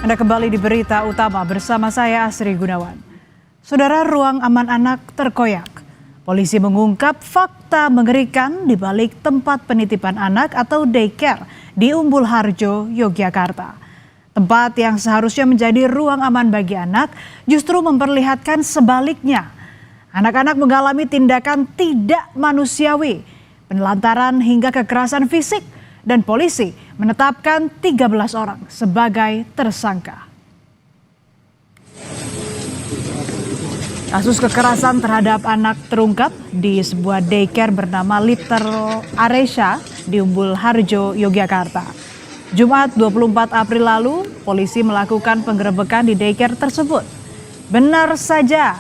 Anda kembali di Berita Utama bersama saya Asri Gunawan. Saudara, ruang aman anak terkoyak. Polisi mengungkap fakta mengerikan di balik tempat penitipan anak atau daycare di Umbul Harjo, Yogyakarta. Tempat yang seharusnya menjadi ruang aman bagi anak justru memperlihatkan sebaliknya. Anak-anak mengalami tindakan tidak manusiawi, penelantaran hingga kekerasan fisik, dan polisi menetapkan 13 orang sebagai tersangka. Kasus kekerasan terhadap anak terungkap di sebuah daycare bernama Little Aresha di Umbul Harjo, Yogyakarta. Jumat 24 April lalu, polisi melakukan penggerebekan di daycare tersebut. Benar saja,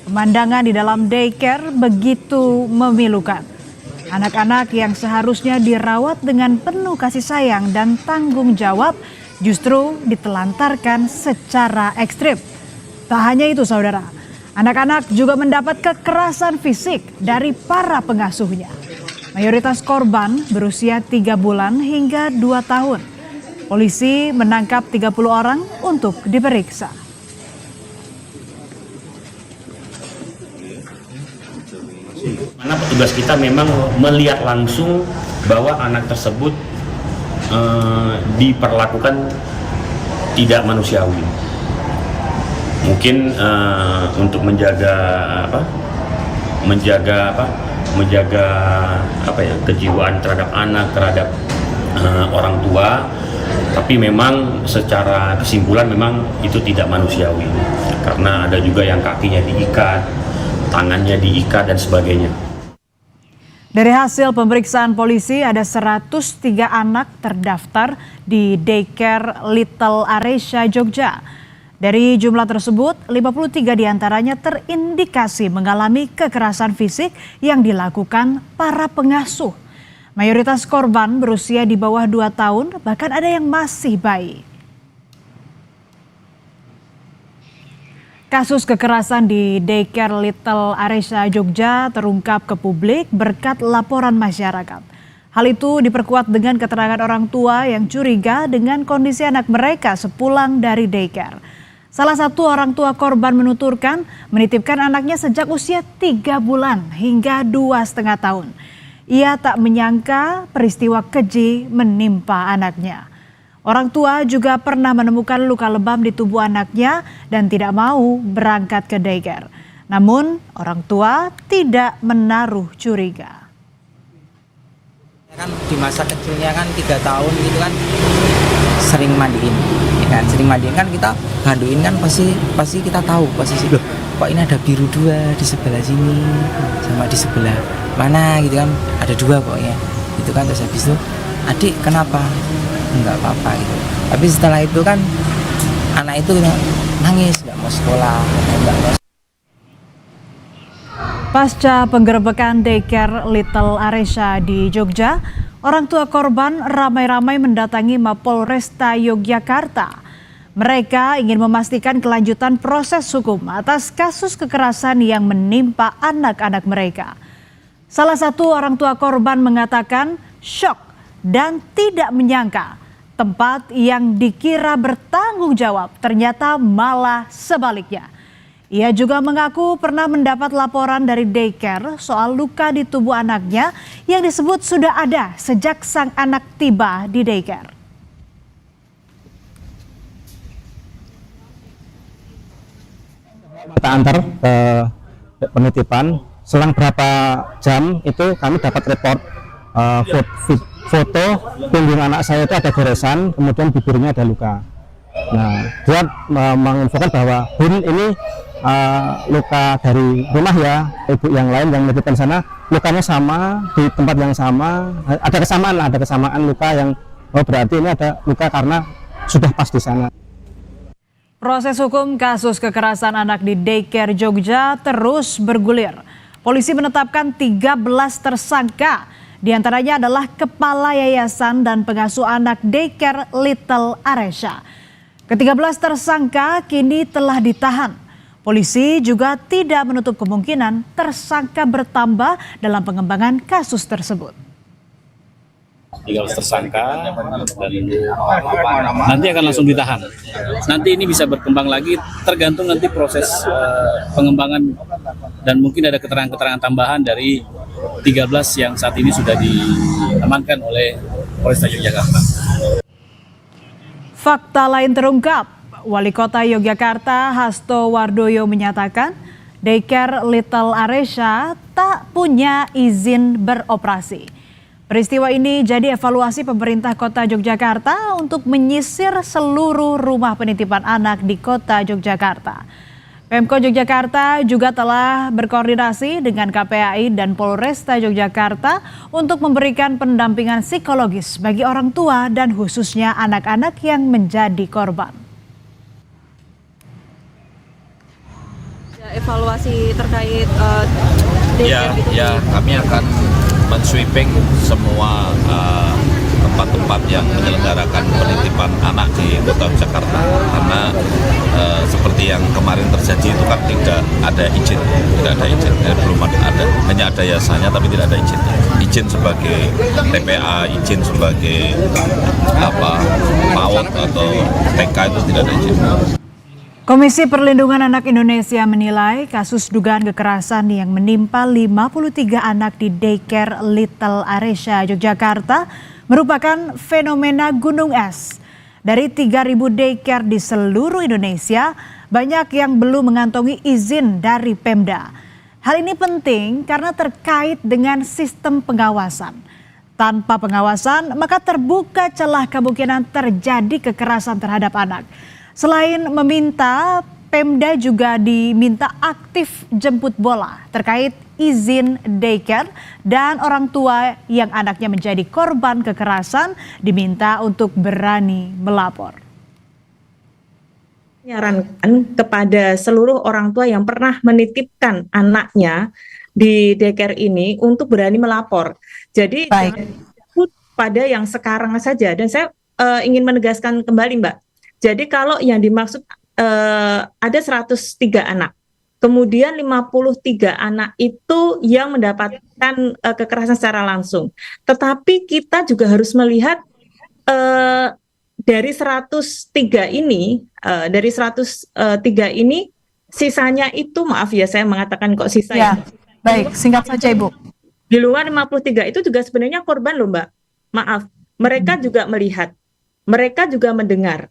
pemandangan di dalam daycare begitu memilukan. Anak-anak yang seharusnya dirawat dengan penuh kasih sayang dan tanggung jawab justru ditelantarkan secara ekstrim. Tak hanya itu saudara, anak-anak juga mendapat kekerasan fisik dari para pengasuhnya. Mayoritas korban berusia 3 bulan hingga 2 tahun. Polisi menangkap 30 orang untuk diperiksa. Mana petugas kita memang melihat langsung bahwa anak tersebut diperlakukan tidak manusiawi. Mungkin untuk menjaga kejiwaan terhadap anak, terhadap orang tua. Tapi memang secara kesimpulan memang itu tidak manusiawi. Karena ada juga yang kakinya diikat, tangannya diikat dan sebagainya. Dari hasil pemeriksaan polisi ada 103 anak terdaftar di daycare Little Aresha, Jogja. Dari jumlah tersebut, 53 diantaranya terindikasi mengalami kekerasan fisik yang dilakukan para pengasuh. Mayoritas korban berusia di bawah 2 tahun, bahkan ada yang masih bayi. Kasus kekerasan di daycare Little Aresha, Jogja terungkap ke publik berkat laporan masyarakat. Hal itu diperkuat dengan keterangan orang tua yang curiga dengan kondisi anak mereka sepulang dari daycare. Salah satu orang tua korban menuturkan menitipkan anaknya sejak usia 3 bulan hingga 2,5 tahun. Ia tak menyangka peristiwa keji menimpa anaknya. Orang tua juga pernah menemukan luka lebam di tubuh anaknya dan tidak mau berangkat ke daycare. Namun orang tua tidak menaruh curiga. Kan di masa kecilnya kan 3 tahun gitu kan sering mandiin, ya kan? Sering mandiin kan kita ganduin kan pasti kita tahu posisi loh. Kok ini ada biru 2 di sebelah sini sama di sebelah mana gitu kan, ada 2 pokoknya. Itu kan terus habis itu adik kenapa? Enggak apa-apa gitu. Tapi setelah itu kan anak itu nangis, nggak mau sekolah, enggak mau. Pasca penggerebekan daycare Little Aresha di Jogja, orang tua korban ramai-ramai mendatangi Mapolresta Yogyakarta. Mereka ingin memastikan kelanjutan proses hukum atas kasus kekerasan yang menimpa anak-anak mereka. Salah satu orang tua korban mengatakan syok dan tidak menyangka tempat yang dikira bertanggung jawab ternyata malah sebaliknya. Ia juga mengaku pernah mendapat laporan dari daycare soal luka di tubuh anaknya yang disebut sudah ada sejak sang anak tiba di daycare. Kita antar ke penitipan, selang berapa jam itu kami dapat report foto punggung anak saya itu ada goresan, kemudian bibirnya ada luka. Nah, dia menginfokan bahwa Bun ini luka dari rumah ya, ibu yang lain yang menitipkan sana, lukanya sama di tempat yang sama, ada kesamaan luka yang berarti ini ada luka karena sudah pas di sana. Proses hukum kasus kekerasan anak di daycare Jogja terus bergulir. Polisi menetapkan 13 tersangka. Di antaranya adalah kepala yayasan dan pengasuh anak daycare Little Aresha. Ke-13 tersangka kini telah ditahan. Polisi juga tidak menutup kemungkinan tersangka bertambah dalam pengembangan kasus tersebut. 13 tersangka dan nanti akan langsung ditahan. Nanti ini bisa berkembang lagi tergantung nanti proses pengembangan dan mungkin ada keterangan-keterangan tambahan dari 13 yang saat ini sudah diamankan oleh Polresta Yogyakarta. Fakta lain terungkap, Wali Kota Yogyakarta Hasto Wardoyo menyatakan daycare Little Aresya tak punya izin beroperasi. Peristiwa ini jadi evaluasi pemerintah Kota Yogyakarta untuk menyisir seluruh rumah penitipan anak di Kota Yogyakarta. Pemkot Yogyakarta juga telah berkoordinasi dengan KPAI dan Polresta Yogyakarta untuk memberikan pendampingan psikologis bagi orang tua dan khususnya anak-anak yang menjadi korban. Evaluasi terkait kami akan men-sweeping semua tempat-tempat yang menyelenggarakan penitipan anak di Kota Jakarta, karena seperti yang kemarin terjadi itu kan tidak ada izin, belum ada, hanya ada yayasannya tapi tidak ada izin. Izin sebagai TPA, izin sebagai PAUD atau TK itu tidak ada izin. Komisi Perlindungan Anak Indonesia menilai kasus dugaan kekerasan yang menimpa 53 anak di daycare Little Aresya Yogyakarta merupakan fenomena gunung es. Dari 3.000 daycare di seluruh Indonesia, banyak yang belum mengantongi izin dari Pemda. Hal ini penting karena terkait dengan sistem pengawasan. Tanpa pengawasan, maka terbuka celah kemungkinan terjadi kekerasan terhadap anak. Selain meminta, Pemda juga diminta aktif jemput bola terkait izin daycare dan orang tua yang anaknya menjadi korban kekerasan diminta untuk berani melapor. Menyarankan kepada seluruh orang tua yang pernah menitipkan anaknya di daycare ini untuk berani melapor. Jadi jangan pada yang sekarang saja. Dan saya ingin menegaskan kembali, Mbak. Jadi kalau yang dimaksud ada 103 anak, kemudian 53 anak itu yang mendapatkan kekerasan secara langsung. Tetapi kita juga harus melihat dari 103 ini, sisanya itu, maaf ya saya mengatakan kok sisa ya. Baik, singkat saja Ibu. Di luar 53 itu juga sebenarnya korban loh Mbak. Maaf, mereka juga melihat, mereka juga mendengar.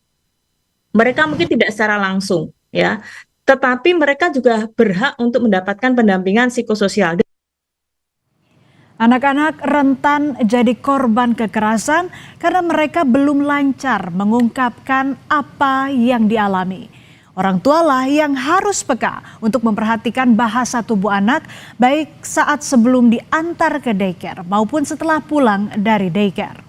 Mereka mungkin tidak secara langsung, ya, tetapi mereka juga berhak untuk mendapatkan pendampingan psikososial. Anak-anak rentan jadi korban kekerasan karena mereka belum lancar mengungkapkan apa yang dialami. Orang tualah yang harus peka untuk memperhatikan bahasa tubuh anak, baik saat sebelum diantar ke daycare maupun setelah pulang dari daycare.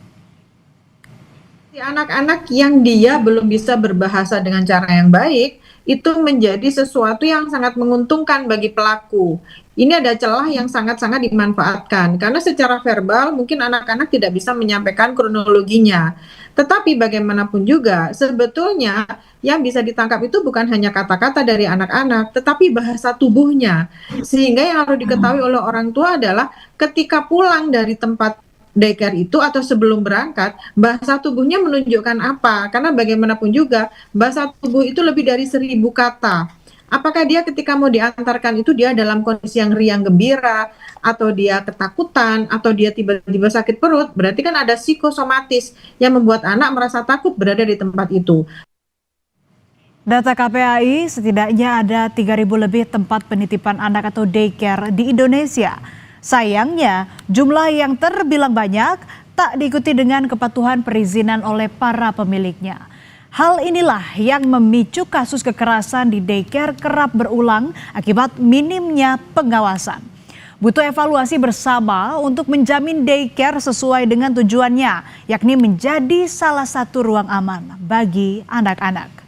Anak-anak yang dia belum bisa berbahasa dengan cara yang baik itu menjadi sesuatu yang sangat menguntungkan bagi pelaku. Ini ada celah yang sangat-sangat dimanfaatkan karena secara verbal mungkin anak-anak tidak bisa menyampaikan kronologinya. Tetapi bagaimanapun juga sebetulnya yang bisa ditangkap itu bukan hanya kata-kata dari anak-anak tetapi bahasa tubuhnya. Sehingga yang harus diketahui oleh orang tua adalah ketika pulang dari tempat daycare itu atau sebelum berangkat, bahasa tubuhnya menunjukkan apa? Karena bagaimanapun juga bahasa tubuh itu lebih dari 1000 kata. Apakah dia ketika mau diantarkan itu dia dalam kondisi yang riang gembira, atau dia ketakutan, atau dia tiba-tiba sakit perut, berarti kan ada psikosomatis yang membuat anak merasa takut berada di tempat itu. Data KPAI, setidaknya ada 3.000 lebih tempat penitipan anak atau daycare di Indonesia. Sayangnya, jumlah yang terbilang banyak tak diikuti dengan kepatuhan perizinan oleh para pemiliknya. Hal inilah yang memicu kasus kekerasan di daycare kerap berulang akibat minimnya pengawasan. Butuh evaluasi bersama untuk menjamin daycare sesuai dengan tujuannya, yakni menjadi salah satu ruang aman bagi anak-anak.